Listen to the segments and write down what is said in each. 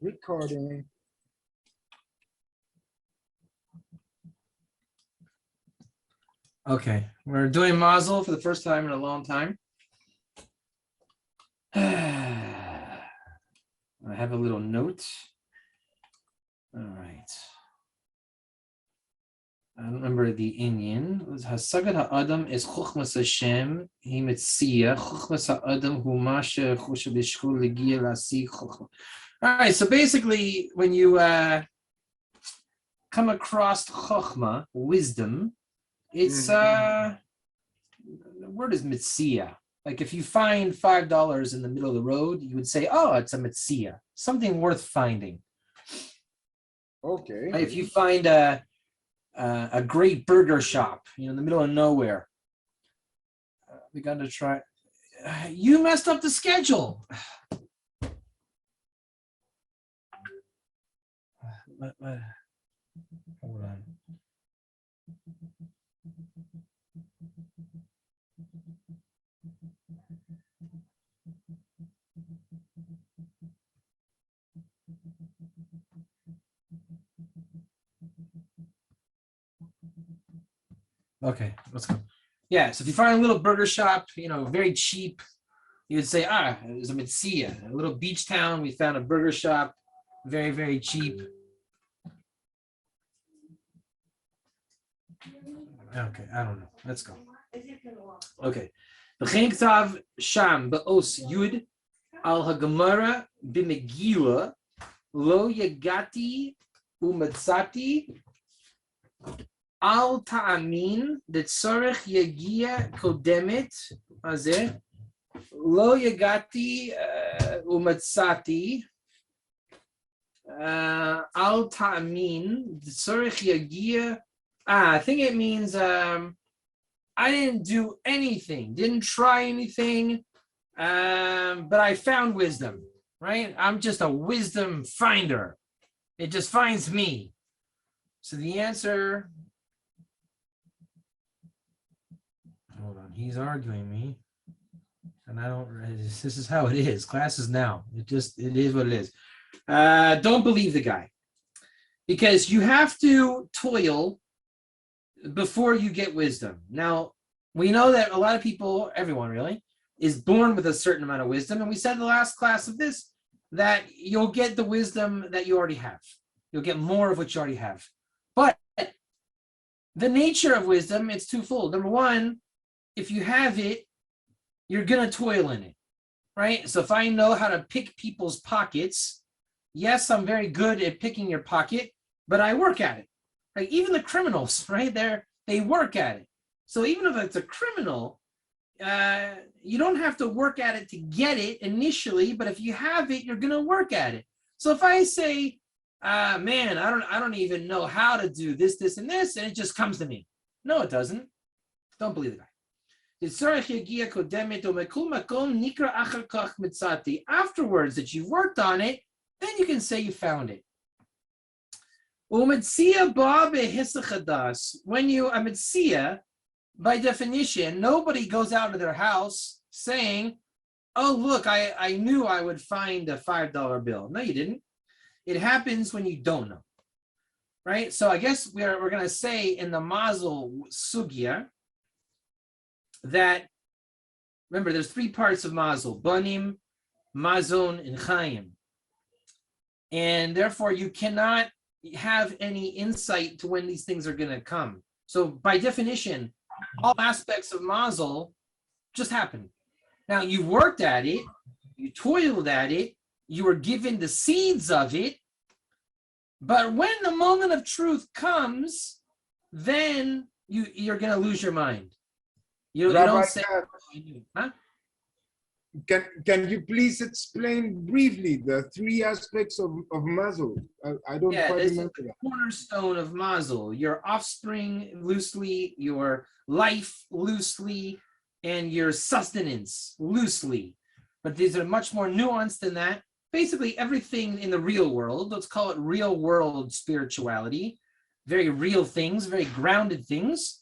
Recording. Okay, we're doing Mazel for the first time in a long time. I have a little note. All right. I don't remember the Inyan. Hasagad ha'adam is chuchmas Hashem. He mitzia chuchmas ha'adam hu masha chusha b'shkul legia lasi chuchma. All right. So basically, when you come across chokhmah, wisdom, it's the word is mitzia. Like if you find $5 in the middle of the road, you would say, "Oh, it's a mitzia, something worth finding." Okay. If you find a great burger shop, in the middle of nowhere, we got to try. You messed up the schedule. Hold on. Okay, let's go. Yeah, so if you find a little burger shop, very cheap, you would say, it was a mitzia, a little beach town. We found a burger shop, very, very cheap. Okay, I don't know. Let's go. Okay. V'chein ktav sham ba'os yud al hagemara b'megila lo yagati umatzati al ta'amin detzorech yagia kodemet azeh lo yagati umatzati al ta'amin detzorech yagia. I think it means I didn't do anything, didn't try anything, but I found wisdom, right? I'm just a wisdom finder. It just finds me. So the answer, hold on, he's arguing me. And this is how it is. Class is now. It is what it is. Don't believe the guy. Because you have to toil before you get wisdom. Now, we know that a lot of people, everyone really, is born with a certain amount of wisdom. And we said in the last class of this, that you'll get the wisdom that you already have. You'll get more of what you already have. But the nature of wisdom, it's twofold. Number one, if you have it, you're going to toil in it, right? So if I know how to pick people's pockets, yes, I'm very good at picking your pocket, but I work at it. Right? Even the criminals, right? They work at it. So even if it's a criminal, you don't have to work at it to get it initially, but if you have it, you're going to work at it. So if I say, man, I don't even know how to do this, this, and this, and it just comes to me. No, it doesn't. Don't believe the guy. Afterwards that you've worked on it, then you can say you found it. When you a mitzia, by definition, nobody goes out of their house saying, "Oh, look, I knew I would find a $5 bill." No, you didn't. It happens when you don't know, right? So I guess we're going to say in the Mazel sugya that, remember, there's three parts of Mazel: Banim, Mazon, and Chaim, and therefore you cannot have any insight to when these things are going to come. So by definition, all aspects of Mazel just happen. Now you worked at it, you toiled at it, you were given the seeds of it, but when the moment of truth comes, then you're going to lose your mind. You don't say, huh? Can you please explain briefly the three aspects of Mazel? I don't quite remember that. The cornerstone of Mazel: your offspring loosely, your life loosely, and your sustenance loosely. But these are much more nuanced than that. Basically, everything in the real world, let's call it real world spirituality, very real things, very grounded things.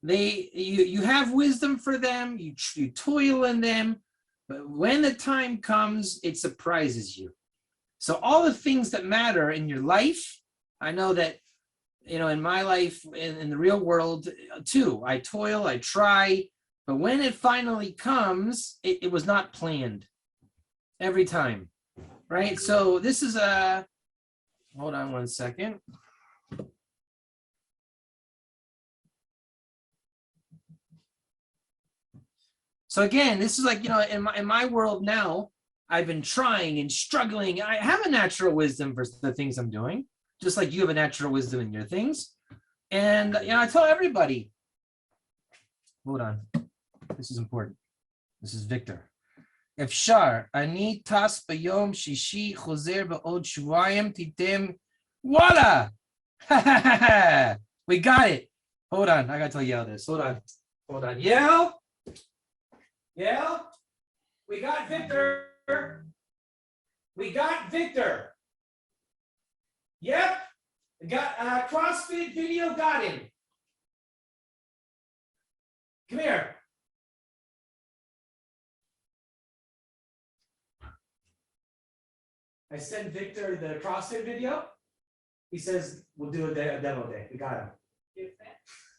You have wisdom for them, you toil in them. But when the time comes, it surprises you. So all the things that matter in your life, I know that, in my life, in the real world too, I toil, I try, but when it finally comes, it was not planned every time, right? So this is hold on one second. So again, this is like, in my world now, I've been trying and struggling. I have a natural wisdom for the things I'm doing, just like you have a natural wisdom in your things. And, I tell everybody, hold on, this is important. This is Victor. אפשר, אני טס ביום שישי, חוזר בעוד שבועיים, תיתם, voila! We got it. Hold on, I gotta tell Yale this. Hold on. Yale? We got Victor. Yep. We got CrossFit video, got him. Come here. I sent Victor the CrossFit video. He says we'll do a demo day. We got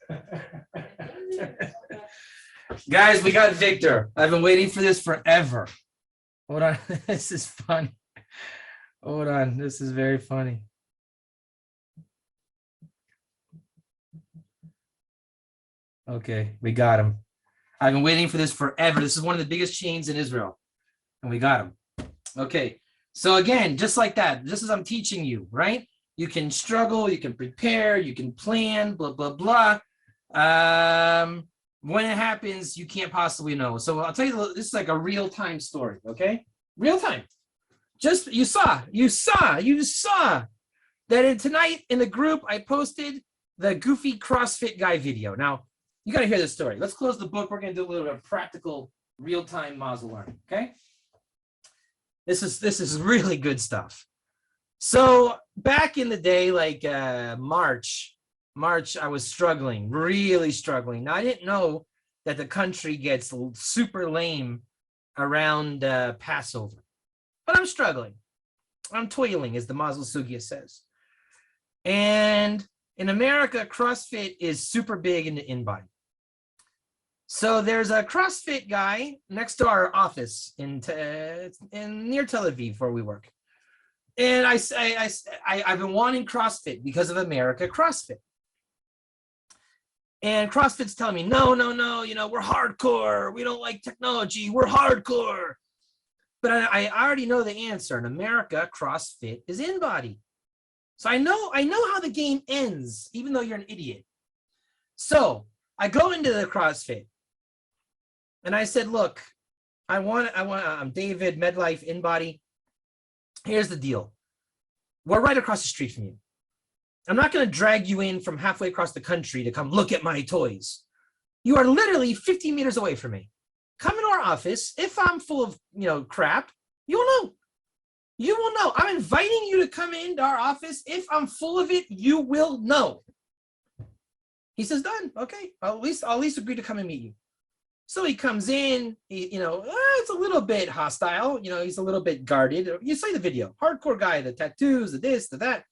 him. Guys, we got Victor. I've been waiting for this forever. Hold on. This is funny. Hold on. This is very funny. Okay, we got him. I've been waiting for this forever. This is one of the biggest chains in Israel. And we got him. Okay. So again, just like that, just as I'm teaching you, right? You can struggle, you can prepare, you can plan, blah, blah, blah. When it happens, you can't possibly know. So I'll tell you, this is like a real-time story, okay? Real time. Just, you saw that tonight in the group, I posted the goofy CrossFit guy video. Now, you got to hear this story. Let's close the book. We're going to do a little bit of practical, real-time mazel learning, okay? This is really good stuff. So back in the day, like March, I was struggling, really struggling. Now, I didn't know that the country gets super lame around Passover, but I'm struggling. I'm toiling, as the Mazel Sugya says. And in America, CrossFit is super big in the InBody. So there's a CrossFit guy next to our office in near Tel Aviv where we work. And I've been wanting CrossFit because of America CrossFit. And CrossFit's telling me, no, we're hardcore. We don't like technology. We're hardcore. But I already know the answer. In America, CrossFit is InBody. So I know how the game ends, even though you're an idiot. So I go into the CrossFit. And I said, look, I'm David, MedLife, InBody. Here's the deal. We're right across the street from you. I'm not going to drag you in from halfway across the country to come look at my toys. You are literally 50 meters away from me. Come into our office. If I'm full of, crap, you will know. You will know. I'm inviting you to come into our office. If I'm full of it, you will know. He says, done. Okay. I'll at least agree to come and meet you. So he comes in, it's a little bit hostile. He's a little bit guarded. You see the video, hardcore guy, the tattoos, the this, the that.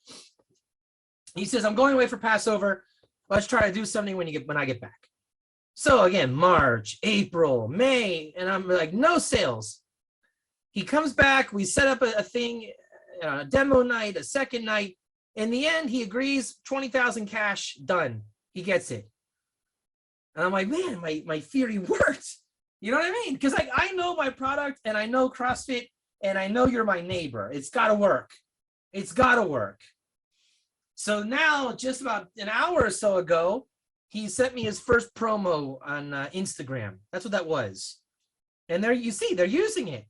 He says, I'm going away for Passover. Let's try to do something when I get back. So again, March, April, May, and I'm like, no sales. He comes back. We set up a thing, a demo night, a second night. In the end, he agrees, 20,000 cash, done. He gets it. And I'm like, man, my theory worked. You know what I mean? Because I know my product and I know CrossFit and I know you're my neighbor. It's got to work. It's got to work. So now, just about an hour or so ago, he sent me his first promo on Instagram. That's what that was. And there you see, they're using it.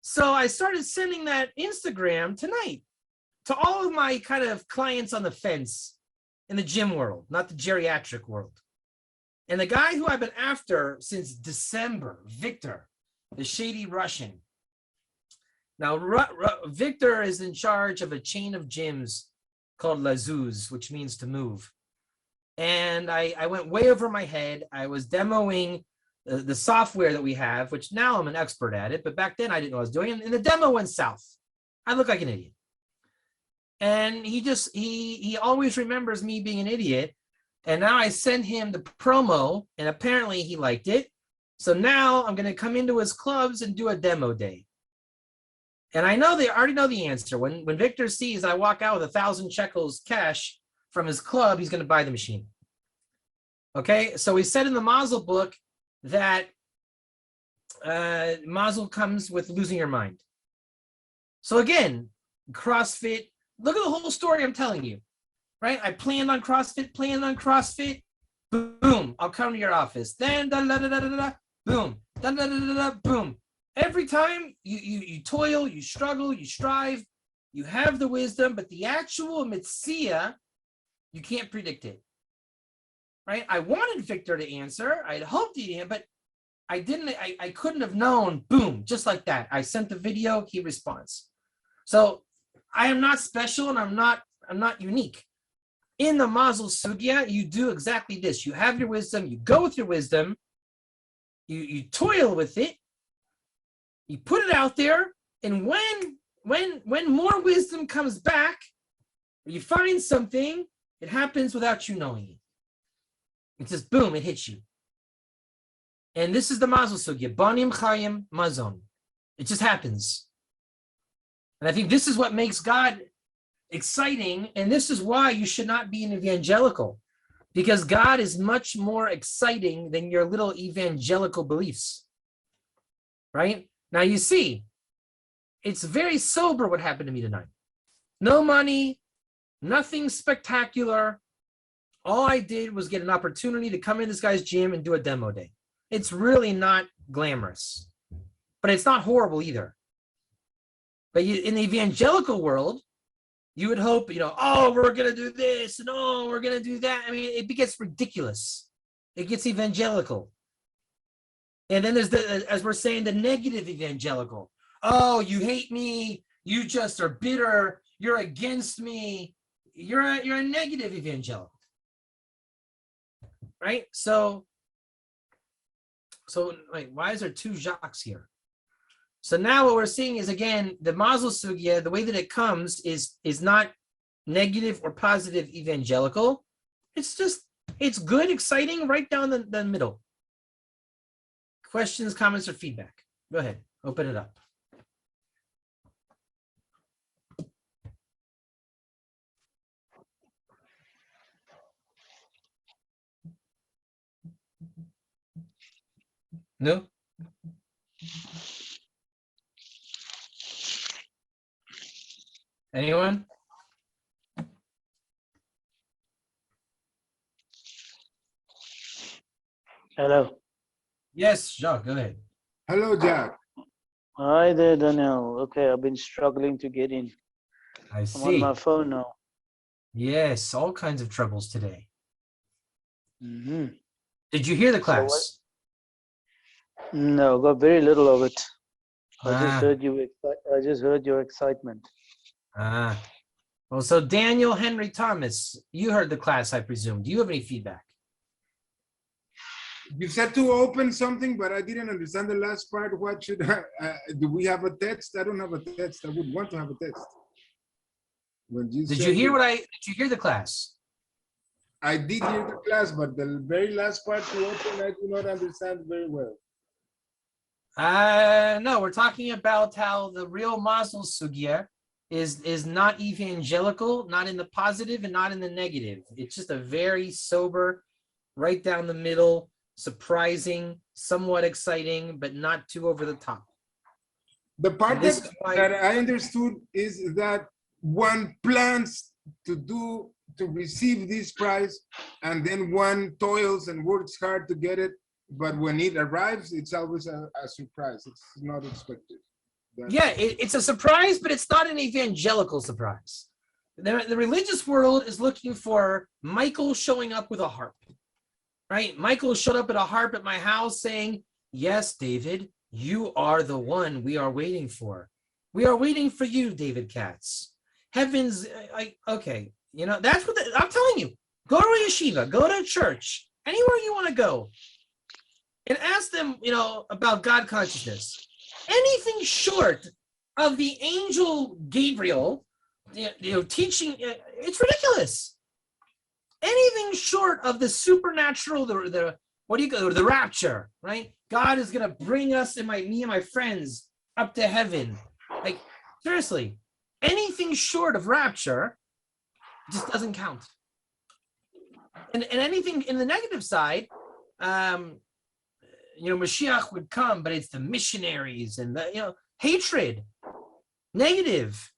So I started sending that Instagram tonight to all of my kind of clients on the fence in the gym world, not the geriatric world. And the guy who I've been after since December, Victor, the shady Russian. Now, Victor is in charge of a chain of gyms called Lazuz, which means to move. And I went way over my head. I was demoing the software that we have, which now I'm an expert at it. But back then I didn't know what I was doing. And the demo went south. I look like an idiot. And he always remembers me being an idiot. And now I send him the promo, and apparently he liked it. So now I'm going to come into his clubs and do a demo day. And I know they already know the answer. When Victor sees I walk out with 1,000 shekels cash from his club, he's going to buy the machine. Okay, so we said in the Mazel book that Mazel comes with losing your mind. So again, CrossFit, look at the whole story I'm telling you, right? I planned on CrossFit, boom, I'll come to your office. Then, boom, boom. Every time you toil, you struggle, you strive, you have the wisdom, but the actual mitzvah, you can't predict it, right? I wanted Victor to answer. I'd hoped he'd answer, but I didn't. I couldn't have known. Boom, just like that. I sent the video. He responds. So I am not special, and I'm not unique. In the Mazel Sugya, you do exactly this. You have your wisdom. You go with your wisdom. You toil with it. You put it out there, and when more wisdom comes back, you find something. It happens without you knowing it. It just boom, it hits you. And this is the Mazel Sugya, Banim Chayim Mazon. It just happens. And I think this is what makes God exciting, and this is why you should not be an evangelical, because God is much more exciting than your little evangelical beliefs. Right? Now you see, it's very sober what happened to me tonight. No money, nothing spectacular. All I did was get an opportunity to come in this guy's gym and do a demo day. It's really not glamorous, but it's not horrible either. But in the evangelical world, you would hope, oh, we're going to do this and oh, we're going to do that. I mean, it gets ridiculous. It gets evangelical. And then there's as we're saying, the negative evangelical. Oh, you hate me. You just are bitter. You're against me. You're a negative evangelical. Right? So wait, why is there two Jacques here? So now what we're seeing is, again, the Mazel Sugya, the way that it comes is not negative or positive evangelical. It's good, exciting, right down the middle. Questions, comments, or feedback? Go ahead, open it up. No? Anyone? Hello. Yes, Jacques, go ahead. Hello, Jack. Hi there, Daniel. Okay, I've been struggling to get in. I I'm see. on my phone now. Yes, all kinds of troubles today. Mm-hmm. Did you hear the class? No, got very little of it. I just heard your excitement. Well, so Daniel Henry Thomas, you heard the class, I presume. Do you have any feedback? You said to open something, but I didn't understand the last part. What should do we have a text? I don't have a text. I would want to have a text. Did you hear the class? I did hear the class, but the very last part to open, I do not understand very well. No, we're talking about how the real Mazel Sugya is not evangelical, not in the positive and not in the negative. It's just a very sober, right down the middle, surprising, somewhat exciting, but not too over the top. The part that I understood is that one plans to receive this prize, and then one toils and works hard to get it, but when it arrives, it's always a surprise. It's not expected. It's a surprise, but it's not an evangelical surprise. The religious world is looking for Michael showing up with a harp, right? Michael showed up at a harp at my house saying, yes, David, you are the one we are waiting for. We are waiting for you, David Katz. Heavens, okay. That's what I'm telling you. Go to a yeshiva, go to a church, anywhere you want to go, and ask them, about God consciousness. Anything short of the angel Gabriel, teaching. It's ridiculous. Anything short of the supernatural, the the rapture, right? God is gonna bring us and me and my friends up to heaven. Like, seriously, anything short of rapture just doesn't count. And anything in the negative side, Mashiach would come, but it's the missionaries and the hatred, negative.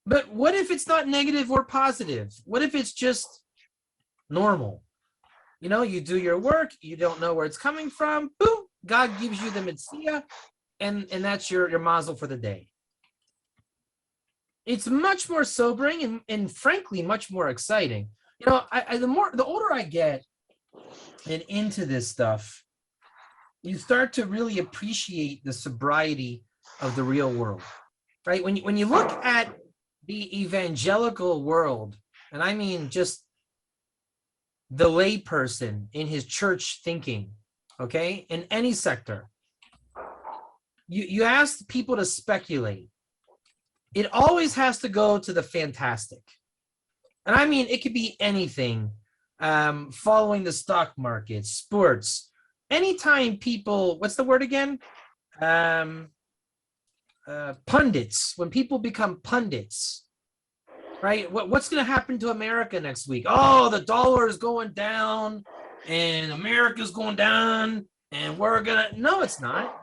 But what if it's not negative or positive? What if it's just normal? You do your work, you don't know where it's coming from, boom, God gives you the mitzvah, and that's your mazel for the day. It's much more sobering and frankly, much more exciting. The older I get and into this stuff, you start to really appreciate the sobriety of the real world, right? When you look at the evangelical world, and I mean just the layperson in his church thinking, okay, in any sector, you ask people to speculate. It always has to go to the fantastic. And I mean, it could be anything, following the stock market, sports. Anytime people, what's the word again? Pundits. When people become pundits, right? What's going to happen to America next week? Oh, the dollar is going down and America's going down and we're going to, no, it's not.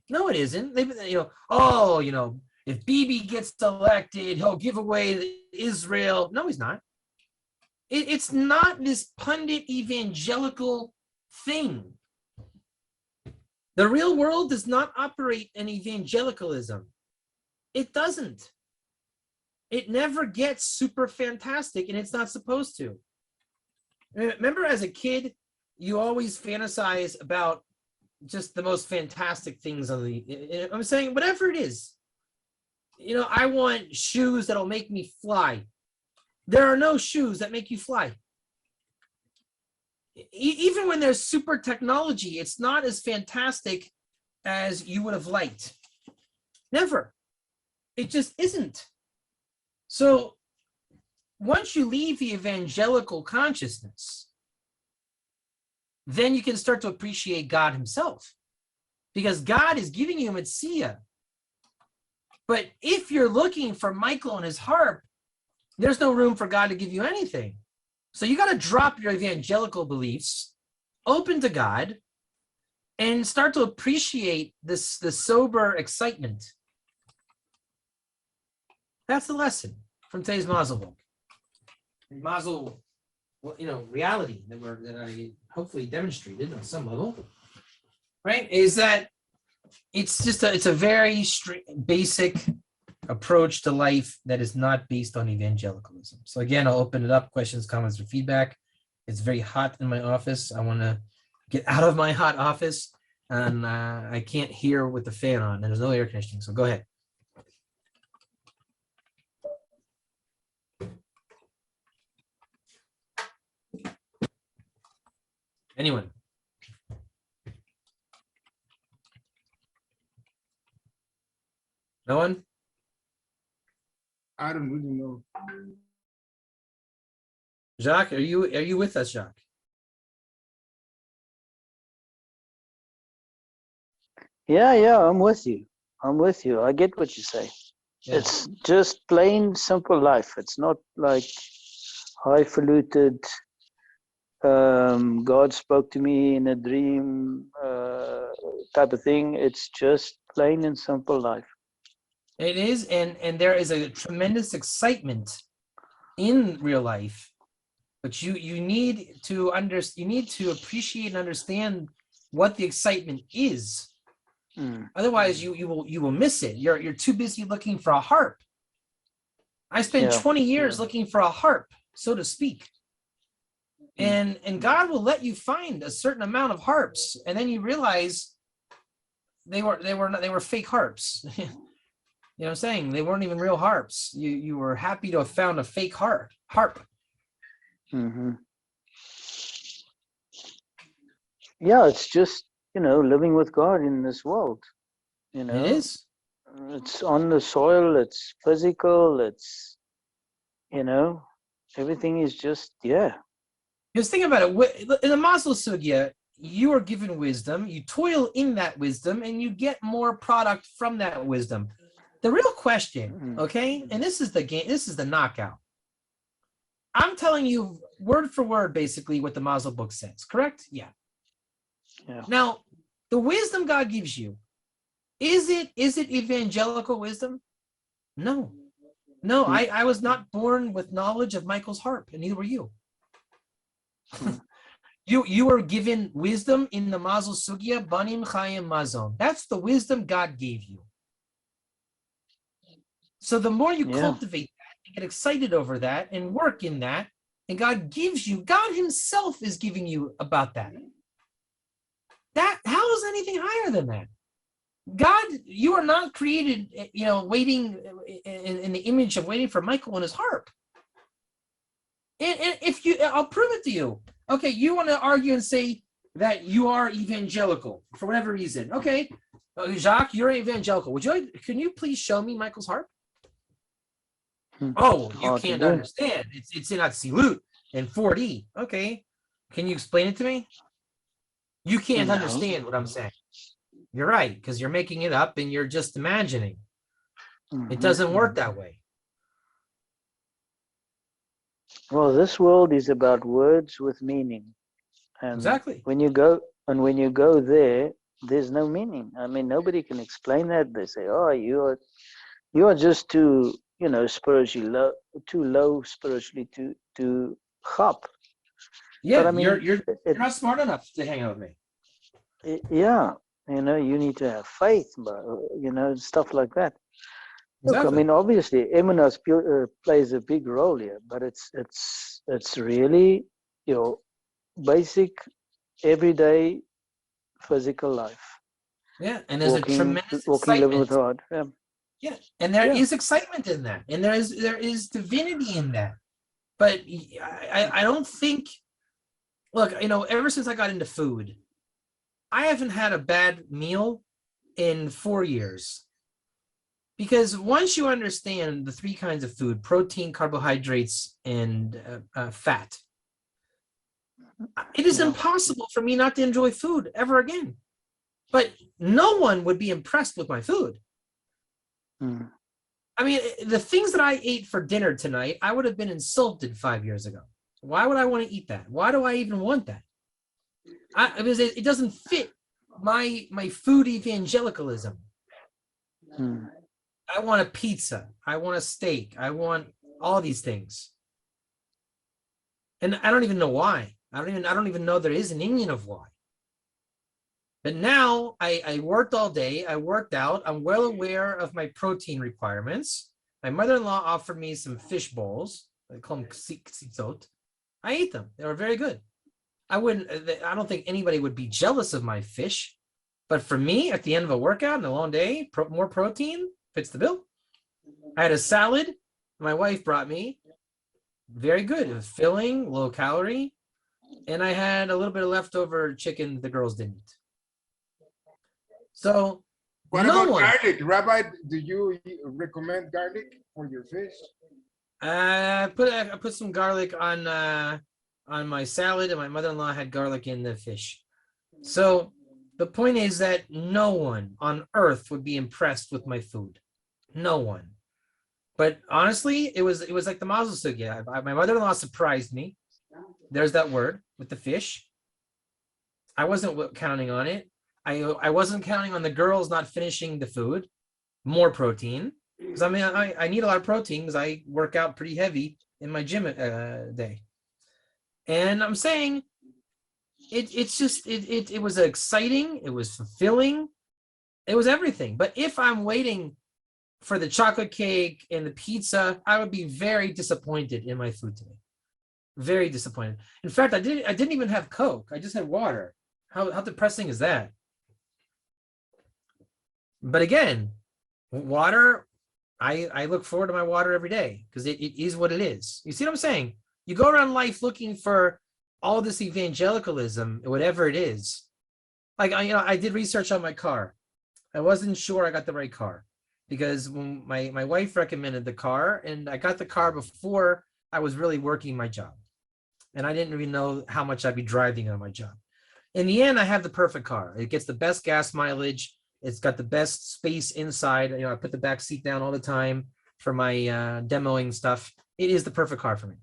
No, it isn't. If Bibi gets elected, he'll give away Israel. No, he's not. It's not this pundit evangelical thing. The real world does not operate in evangelicalism. It doesn't. It never gets super fantastic, and it's not supposed to. Remember, as a kid, you always fantasize about just the most fantastic things I'm saying, whatever it is. I want shoes that'll make me fly. There are no shoes that make you fly. Even when there's super technology, it's not as fantastic as you would have liked. Never. It just isn't. So once you leave the evangelical consciousness, then you can start to appreciate God himself, because God is giving you mitzvah. But if you're looking for Michael and his harp, there's no room for God to give you anything. So you got to drop your evangelical beliefs, open to God, and start to appreciate the sober excitement. That's the lesson from today's Mazel book. Mazel, reality that I hopefully demonstrated on some level, right? Is that it's a very basic approach to life that is not based on evangelicalism. So again, I'll open it up, questions, comments, or feedback. It's very hot in my office. I want to get out of my hot office, and I can't hear with the fan on, and there's no air conditioning, so go ahead. Anyone? No one? I don't really know. Jacques, are you with us, Jacques? Yeah, I'm with you. I get what you say. Yeah. It's just plain simple life. It's not like highfalutin, God spoke to me in a dream type of thing. It's just plain and simple life. It is, and there is a tremendous excitement in real life, but you need to appreciate and understand what the excitement is. Otherwise, you will miss it. You're too busy looking for a harp. I spent 20 years looking for a harp, so to speak. And God will let you find a certain amount of harps, and then you realize they were fake harps. You know what I'm saying? They weren't even real harps. You were happy to have found a fake harp. Mm-hmm. Yeah, it's just living with God in this world. It is. It's on the soil, it's physical, it's, everything is just, Because think about it. In the Maslow Sugya, you are given wisdom, you toil in that wisdom, and you get more product from that wisdom. The real question, okay, and this is the game, this is the knockout. I'm telling you word for word, basically, what the Maslow book says, correct? Yeah. Now, the wisdom God gives you, is it evangelical wisdom? No. No, I was not born with knowledge of Michael's harp, and neither were you. You were given wisdom in the Maslow Sugya, Banim Chayim Mazon. That's the wisdom God gave you. So the more you cultivate that and get excited over that and work in that, and God gives you, God himself is giving you about that. How is anything higher than that? God, you are not created, waiting in the image of waiting for Michael and his harp. And if I'll prove it to you. Okay, you want to argue and say that you are evangelical for whatever reason. Okay, Jacques, you're evangelical. Can you please show me Michael's harp? Oh, you can't understand. It's in Atzilut and 4D. Okay, can you explain it to me? You can't understand what I'm saying. You're right, because you're making it up and you're just imagining. It doesn't work that way. Well, this world is about words with meaning. And exactly. When you go there, there's no meaning. I mean, nobody can explain that. They say, "Oh, you are just too, spiritually low, too low spiritually to hop." Yeah, but I mean, you're not smart enough to hang out with me. Yeah, you need to have faith, but stuff like that. Exactly. Look, I mean, obviously, eminence plays a big role here, but it's really your basic, everyday, physical life. Yeah, and there's a tremendous excitement. Living with God. Yeah, and there is excitement in that, and there is divinity in that. But I don't think. Look, ever since I got into food, I haven't had a bad meal in 4 years. Because once you understand the 3 kinds of food, protein, carbohydrates, and fat, it is impossible for me not to enjoy food ever again. But no one would be impressed with my food. I mean, the things that I ate for dinner tonight, I would have been insulted 5 years ago. Why would I want to eat that? Why do I even want that? Because it doesn't fit my food evangelicalism. I want a pizza. I want a steak. I want all these things. And I don't even know why. I don't even know there is an Indian of why. But now I worked all day. I worked out. I'm well aware of my protein requirements. My mother-in-law offered me some fish bowls. They call them ksitzot. I ate them. They were very good. I don't think anybody would be jealous of my fish. But for me, at the end of a workout and a long day, more protein fits the bill. I had a salad my wife brought me. Very good. It was filling, low calorie. And I had a little bit of leftover chicken the girls didn't eat. So what about garlic? Rabbi, do you recommend garlic for your fish? I put some garlic on my salad, and my mother-in-law had garlic in the fish. So the point is that no one on earth would be impressed with my food. No one. But honestly, it was like the Mazel Sugya. My mother-in-law surprised me. There's that word with the fish. I wasn't counting on it. I wasn't counting on the girls not finishing the food. More protein. Because I mean, I need a lot of protein because I work out pretty heavy in my gym day. And I'm saying it was exciting. It was fulfilling. It was everything. But if I'm waiting for the chocolate cake and the pizza, I would be very disappointed in my food today. Very disappointed. In fact, I didn't even have Coke. I just had water. How depressing is that? But again, water, I look forward to my water every day because it is what it is. You see what I'm saying? You go around life looking for all this evangelicalism, whatever it is. Like I did research on my car. I wasn't sure I got the right car. because when my wife recommended the car, and I got the car before I was really working my job. And I didn't even know how much I'd be driving on my job. In the end, I have the perfect car. It gets the best gas mileage. It's got the best space inside. I put the back seat down all the time for my demoing stuff. It is the perfect car for me.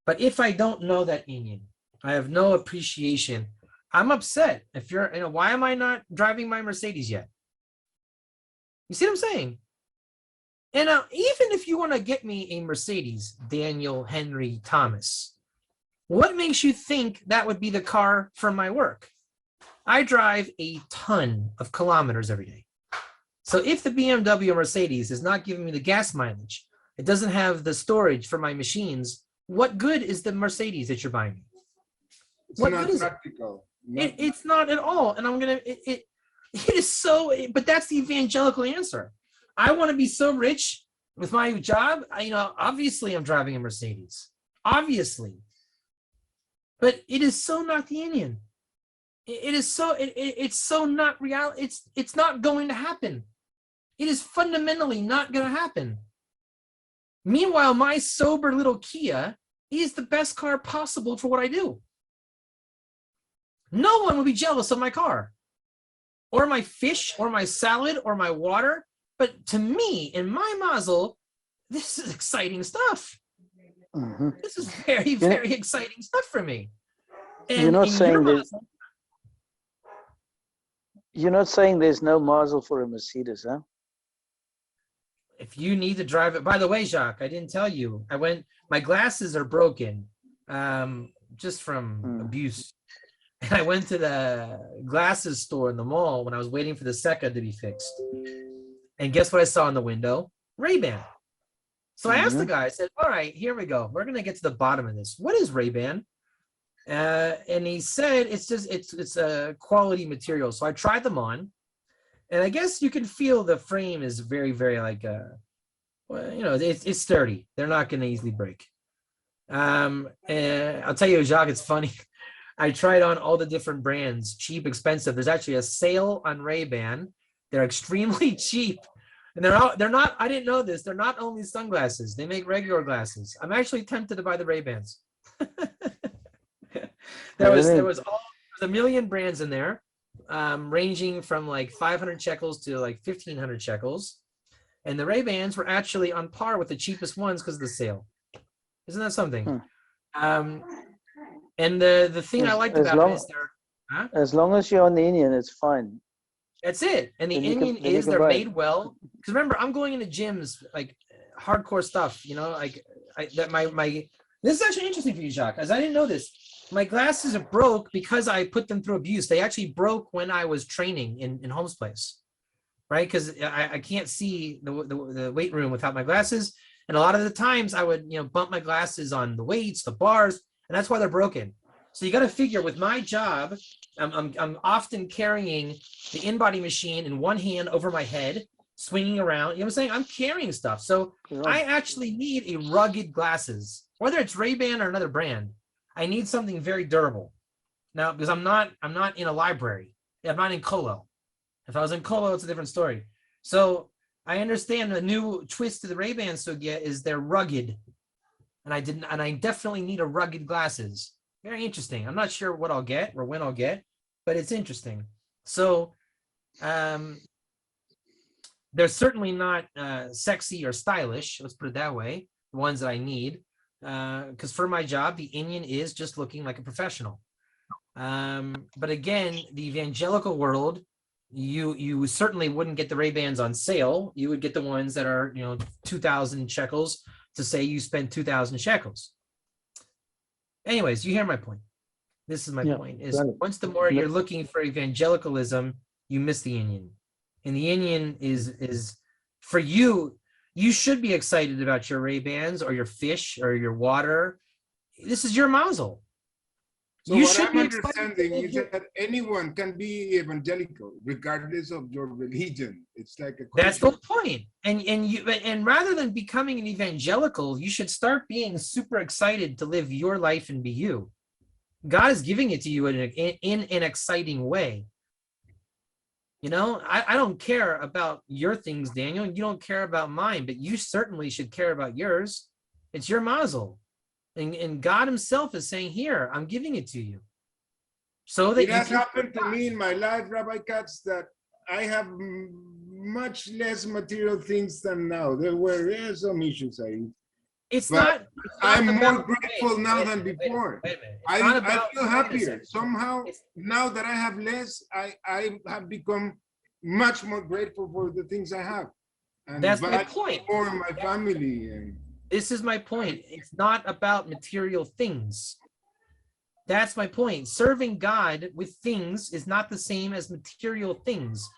But if I don't know that Indian, I have no appreciation. I'm upset. If you're, why am I not driving my Mercedes yet? You see what I'm saying? And even if you want to get me a Mercedes, Daniel Henry Thomas, what makes you think that would be the car for my work? I drive a ton of kilometers every day. So if the BMW or Mercedes is not giving me the gas mileage, it doesn't have the storage for my machines, what good is the Mercedes that you're buying me? It's not practical. It's not at all. And it is so, but that's the evangelical answer. I want to be so rich with my job. Obviously I'm driving a Mercedes, obviously, but it is so not the Indian. It's so not real. It's not going to happen. It is fundamentally not going to happen. Meanwhile, my sober little Kia is the best car possible for what I do. No one would be jealous of my car or my fish or my salad or my water. But to me, in my mazel, this is exciting stuff. Mm-hmm. This is very, very exciting stuff for me. And you're not saying there's no mazel for a Mercedes, huh? If you need to drive it, by the way, Jacques, I didn't tell you. My glasses are broken, just from abuse. And I went to the glasses store in the mall when I was waiting for the Seca to be fixed. And guess what I saw in the window? Ray-Ban. So I asked the guy, I said, all right, here we go. We're going to get to the bottom of this. What is Ray-Ban? And he said, it's a quality material. So I tried them on. And I guess you can feel the frame is very, very it's sturdy. They're not going to easily break. And I'll tell you, Jacques, it's funny. I tried on all the different brands, cheap, expensive. There's actually a sale on Ray-Ban. They're extremely cheap. And they're not, I didn't know this. They're not only sunglasses. They make regular glasses. I'm actually tempted to buy the Ray-Bans. There was a million brands in there, ranging from like 500 shekels to like 1,500 shekels. And the Ray-Bans were actually on par with the cheapest ones because of the sale. Isn't that something? And the thing I liked about it is as long as you're on the Indian, it's fine. That's it. And the Indian is they're made well. Because remember, I'm going into gyms, like hardcore stuff, this is actually interesting for you, Jacques, as I didn't know this. My glasses are broke because I put them through abuse. They actually broke when I was training in Holmes Place, right? Because I can't see the weight room without my glasses. And a lot of the times I would, bump my glasses on the weights, the bars, and that's why they're broken. So you got to figure with my job, I'm often carrying the in-body machine in one hand over my head, swinging around. You know what I'm saying? I'm carrying stuff. So I actually need a rugged glasses, whether it's Ray-Ban or another brand. I need something very durable. Now, because I'm not in a library. I'm not in Colo. If I was in Colo, it's a different story. So I understand the new twist to the Ray-Ban Sugya is they're rugged. And I definitely need a rugged glasses. Very interesting. I'm not sure what I'll get or when I'll get, but it's interesting. So they're certainly not sexy or stylish. Let's put it that way. The ones that I need. Because for my job, the Indian is just looking like a professional. But again, the evangelical world, you certainly wouldn't get the Ray-Bans on sale. You would get the ones that are 2,000 shekels to say you spend 2,000 shekels. Anyways, you hear my point. This is my point. Is once the more you're looking for evangelicalism, you miss the Indian. And the Indian is for you. You should be excited about your Ray-Bans or your fish or your water. This is your mazel. So what I'm understanding is that anyone can be evangelical regardless of your religion. It's like a that's the point. And rather than becoming an evangelical, you should start being super excited to live your life and be you. God is giving it to you in an exciting way. You know, I don't care about your things, Daniel. You don't care about mine, but you certainly should care about yours. It's your mazel. And God himself is saying, here, I'm giving it to you. So that it has happened to me in my life, Rabbi Katz, that I have much less material things than now. There were some issues, it's but not I'm more about, grateful now than before. Wait a minute. I feel happier. Somehow, now that I have less, I have become much more grateful for the things I have. And that's my point. For my family. And this is my point. It's not about material things. That's my point. Serving God with things is not the same as material things.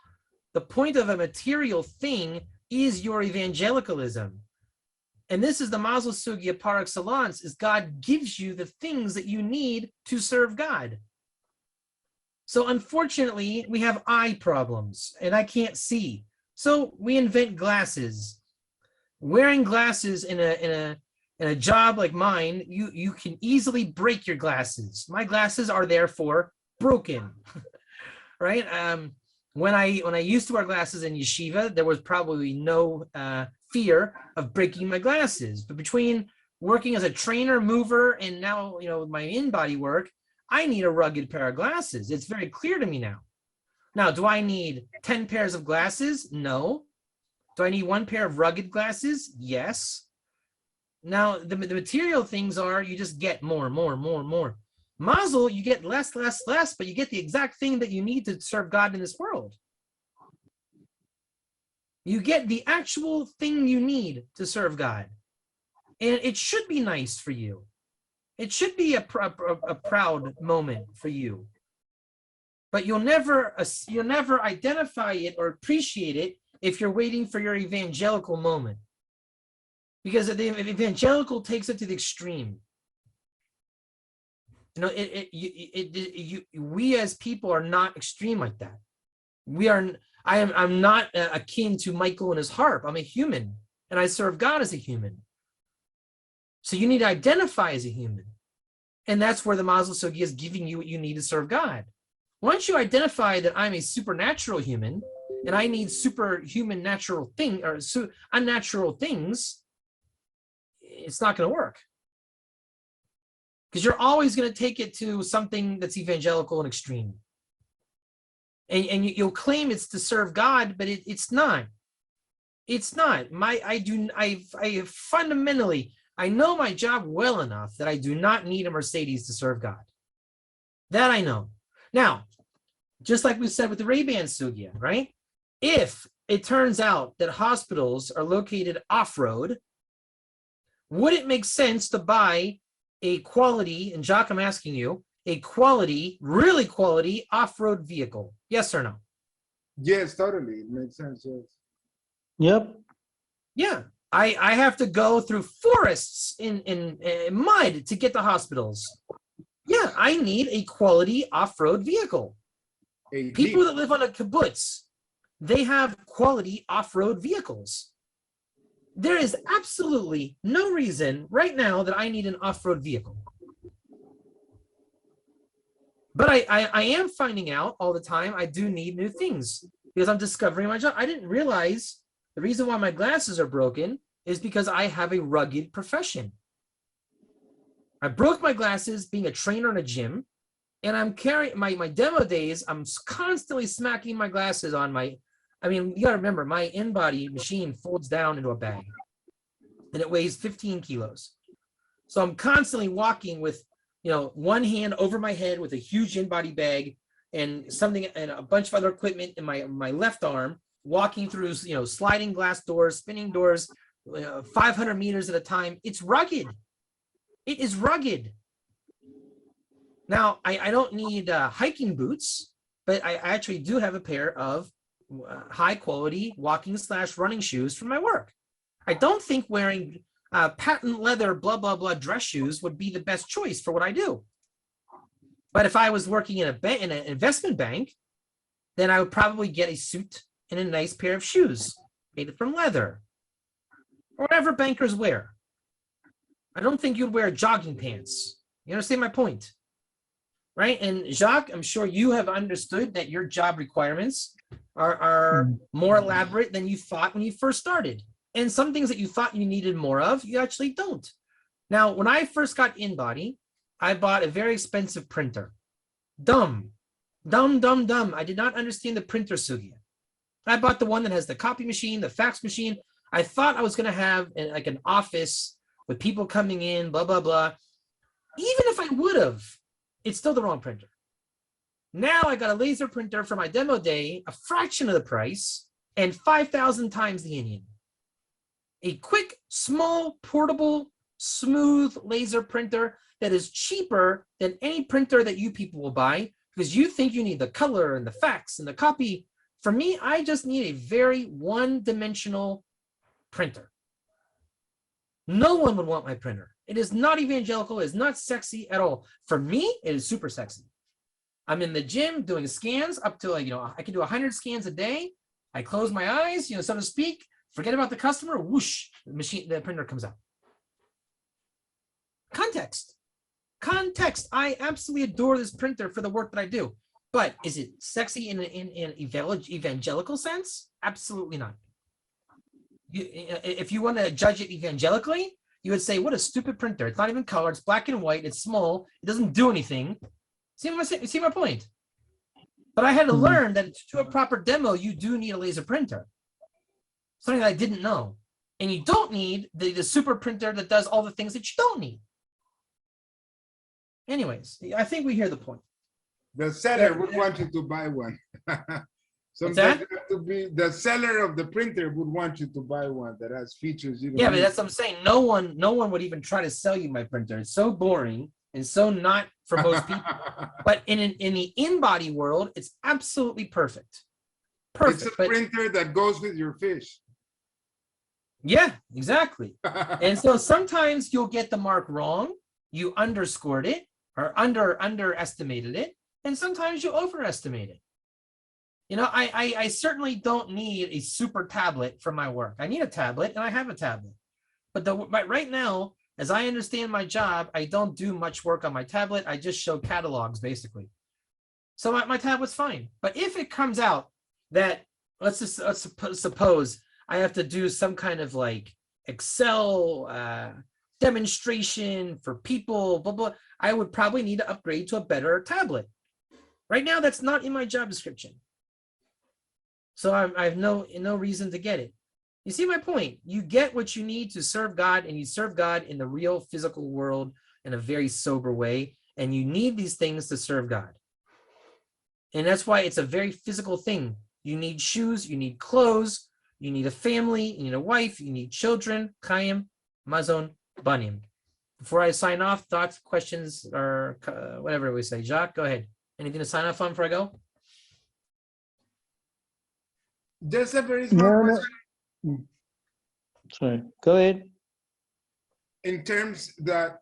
The point of a material thing is your evangelicalism. And this is the Mazel Sugya par excellence, is God gives you the things that you need to serve God. So unfortunately, we have eye problems and I can't see. So we invent glasses. Wearing glasses in a job like mine, you can easily break your glasses. My glasses are therefore broken, right? When I used to wear glasses in yeshiva, there was probably no fear of breaking my glasses. But between working as a trainer, mover, and now my in-body work, I need a rugged pair of glasses. It's very clear to me now. Now, do I need 10 pairs of glasses? No. Do I need one pair of rugged glasses? Yes. Now, the material things are you just get more. Mazel, you get less, but you get the exact thing that you need to serve God in this world. You get the actual thing you need to serve God. And it should be nice for you. It should be a proud moment for you. But you'll never identify it or appreciate it if you're waiting for your evangelical moment. Because the evangelical takes it to the extreme. We as people are not extreme like that. I'm not akin to Michael and his harp. I'm a human, and I serve God as a human. So you need to identify as a human. And that's where the Mazel Sugya is giving you what you need to serve God. Once you identify that I'm a supernatural human, and I need superhuman natural thing or unnatural things, it's not going to work. Because you're always going to take it to something that's evangelical and extreme. And you'll claim it's to serve God, but it's not. It's not. I fundamentally, I know my job well enough that I do not need a Mercedes to serve God. That I know. Now, just like we said with the Ray-Ban Sugya, right? If it turns out that hospitals are located off-road, would it make sense to buy a quality, and Jacques, I'm asking you, a quality, really quality off-road vehicle? Yes or no? Yes, totally. It makes sense, yes. Yep. Yeah. I have to go through forests in mud to get to hospitals. Yeah, I need a quality off-road vehicle. People that live on a kibbutz, they have quality off-road vehicles. There is absolutely no reason right now that I need an off-road vehicle. But I am finding out all the time I do need new things because I'm discovering my job. I didn't realize the reason why my glasses are broken is because I have a rugged profession. I broke my glasses being a trainer in a gym, and I'm carrying my demo days. I'm constantly smacking my glasses on you gotta remember, my in-body machine folds down into a bag and it weighs 15 kilos. So I'm constantly walking with, one hand over my head with a huge in-body bag and something and a bunch of other equipment in my left arm, walking through, sliding glass doors, spinning doors, 500 meters at a time. It's rugged. It is rugged. Now, I don't need hiking boots, but I actually do have a pair of high quality walking/running shoes for my work. I don't think wearing patent leather, blah, blah, blah dress shoes would be the best choice for what I do. But if I was working in an investment bank, then I would probably get a suit and a nice pair of shoes made from leather, or whatever bankers wear. I don't think you'd wear jogging pants. You understand my point? right? And Jacques, I'm sure you have understood that your job requirements are more elaborate than you thought when you first started. And some things that you thought you needed more of, you actually don't. Now, when I first got InBody, I bought a very expensive printer. Dumb. I did not understand the printer sugya. I bought the one that has the copy machine, the fax machine. I thought I was going to have like an office with people coming in, blah, blah, blah. Even if I would have, it's still the wrong printer. Now I got a laser printer for my demo day, a fraction of the price, and 5,000 times the Indian. A quick, small, portable, smooth laser printer that is cheaper than any printer that you people will buy because you think you need the color and the fax and the copy. For me, I just need a very one-dimensional printer. No one would want my printer. It is not evangelical. It is not sexy at all. For me, it is super sexy. I'm in the gym doing scans up to I can do 100 scans a day. I close my eyes, so to speak, forget about the customer, whoosh, the printer comes out. Context. I absolutely adore this printer for the work that I do. But is it sexy in an evangelical sense? Absolutely not. If you want to judge it evangelically, you would say, what a stupid printer. It's not even color. It's black and white. It's small. It doesn't do anything. See my point? But I had to learn that to do a proper demo, you do need a laser printer. Something that I didn't know. And you don't need the super printer that does all the things that you don't need. Anyways, I think we hear the point. The seller would want you to buy one. Sometimes you have to be, the seller of the printer would want you to buy one that has features. You don't but that's what I'm saying. No one would even try to sell you my printer. It's so boring and so not for most people. But in the InBody world, it's absolutely perfect. It's a printer that goes with your fish. Yeah, exactly. And so sometimes you'll get the mark wrong. You underscored it or underestimated it. And sometimes you overestimate it. I certainly don't need a super tablet for my work. I need a tablet and I have a tablet. But right now, as I understand my job, I don't do much work on my tablet. I just show catalogs basically. So my tablet's fine. But if it comes out that let's suppose I have to do some kind of like Excel demonstration for people, blah, blah, I would probably need to upgrade to a better tablet. Right now, that's not in my job description. So I have no reason to get it. You see my point? You get what you need to serve God, and you serve God in the real physical world in a very sober way. And you need these things to serve God. And that's why it's a very physical thing. You need shoes, you need clothes, you need a family, you need a wife, you need children, Chaim, Mazon, Banim. Before I sign off, thoughts, questions, or whatever we say. Jacques, go ahead. Anything to sign off on before I go? Just a very small question. Sorry, go ahead. In terms that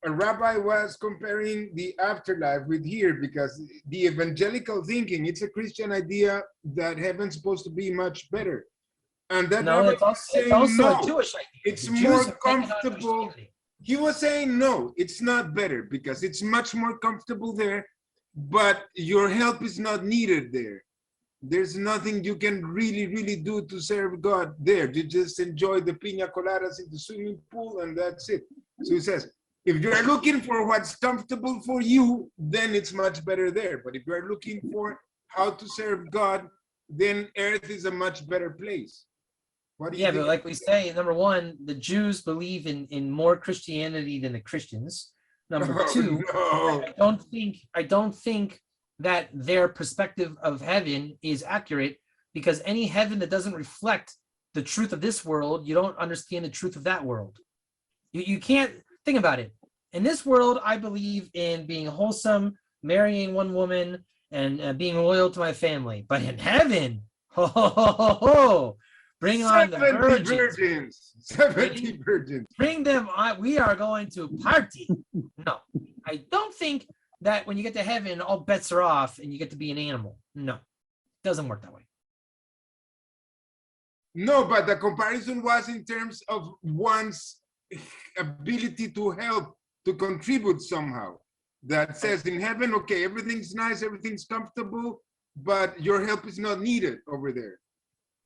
a rabbi was comparing the afterlife with here, because the evangelical thinking, it's a Christian idea that heaven's supposed to be much better. And that no, it's also a Jewish idea. It's more comfortable. He was saying, no, it's not better because it's much more comfortable there, but your help is not needed there. There's nothing you can really do to serve God there. You just enjoy the piña coladas in the swimming pool and that's it. So he says, if you're looking for what's comfortable for you, then it's much better there. But if you're looking for how to serve God, then earth is a much better place. What do you think? But like we say, number one, the Jews believe in more Christianity than the Christians. Number two, no. I don't think that their perspective of heaven is accurate, because any heaven that doesn't reflect the truth of this world, you don't understand the truth of that world. You can't think about it. In this world, I believe in being wholesome, marrying one woman, and being loyal to my family. But in heaven, bring on the virgins. 70 virgins. Bring them on. We are going to party. No, I don't think that when you get to heaven, all bets are off and you get to be an animal. No, it doesn't work that way. No, but the comparison was in terms of one's ability to help, to contribute somehow. that says in heaven, okay, everything's nice, everything's comfortable, but your help is not needed over there.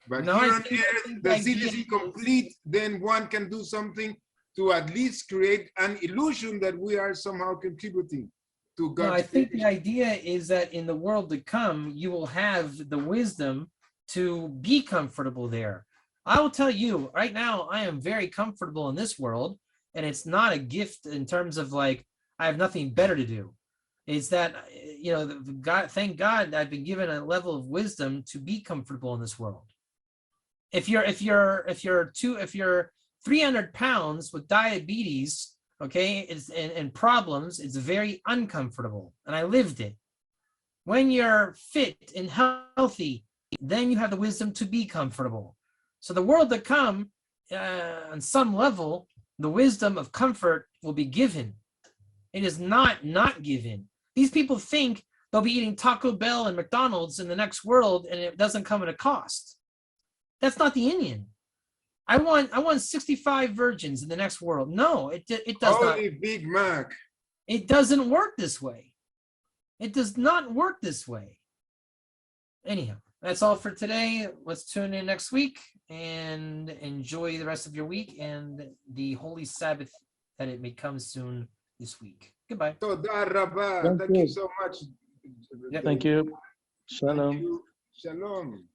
But No, here I on think earth, the the seed idea is incomplete, then one can do something to at least create an illusion that we are somehow contributing to No, God's I think the creation. idea is that in the world to come, you will have the wisdom to be comfortable there. I will tell you right now, I am very comfortable in this world, and it's not a gift in terms of like I have nothing better to do. It's that God, thank God, I've been given a level of wisdom to be comfortable in this world. If you're 300 pounds with diabetes, okay, and problems, it's very uncomfortable, and I lived it. When you're fit and healthy, then you have the wisdom to be comfortable. So the world to come, on some level, the wisdom of comfort will be given. It is not given. These people think they'll be eating Taco Bell and McDonald's in the next world, and it doesn't come at a cost. That's not the Indian. I want 65 virgins in the next world. No, it does not. Holy Big Mac. It doesn't work this way. It does not work this way. Anyhow, that's all for today. Let's tune in next week and enjoy the rest of your week and the Holy Sabbath that it may come soon this week. Goodbye. Toda Rabba. Thank you so much. Yep. Thank you. Thank Shalom. you. Shalom.